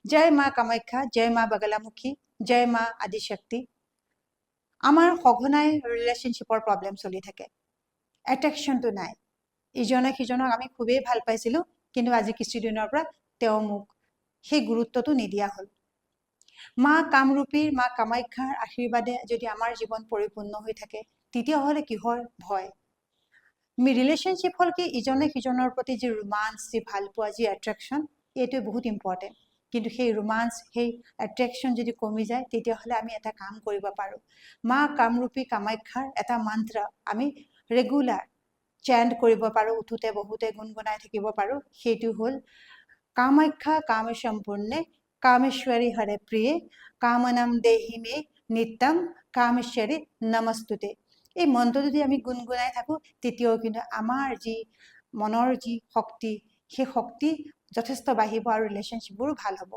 জয় মা কামাখ্যা, জয় মা বাগলামুখী, জয় মা আদিশক্তি। আমাৰ সঘনাই ৰিলেশ্যনশ্বিপৰ প্ৰব্লেম চলি থাকে, এট্ৰেকশ্যনটো নাই। ইজনে সিজনক আমি খুবেই ভাল পাইছিলোঁ, কিন্তু আজি কিছুদিনৰ পৰা তেওঁ মোক সেই গুৰুত্বটো নিদিয়া হ'ল। মা কামৰূপীৰ, মা কামাখ্যাৰ আশীৰ্বাদে যদি আমাৰ জীৱন পৰিপূৰ্ণ হৈ থাকে, তেতিয়াহ'লে কিহৰ ভয়? ৰিলেশ্যনশ্বিপ হ'ল কি, ইজনে সিজনৰ প্ৰতি যি ৰোমাঞ্চ, যি ভালপোৱা, যি এট্ৰেকশ্যন, এইটোৱে বহুত ইম্পৰ্টেণ্ট। কিন্তু সেই ৰোমাঞ্চ, সেই এট্ৰেকশ্যন যদি কমি যায়, তেতিয়াহ'লে আমি এটা কাম কৰিব পাৰোঁ। মা কামৰূপী কামাখ্যাৰ এটা মন্ত্ৰ আমি ৰেগুলাৰ চেণ্ট কৰিব পাৰোঁ, উঠোতে বহুতে গুণগুণাই থাকিব পাৰোঁ। সেইটো হ'ল কামাখ্যা কাম সম্পূৰ্ণে কামেশ্বৰী হৰে প্ৰিয়ে কামনাম দেহি মে নিত্যম কামেশ্বৰী নমস্তুতে। এই মন্ত্ৰটো যদি আমি গুণগুণাই থাকোঁ, তেতিয়াও কিন্তু আমাৰ যি মনৰ যি শক্তি, সেই শক্তি যথেষ্ট বাঢ়িব আৰু ৰিলেশ্যনশ্বিপবোৰো ভাল হ'ব।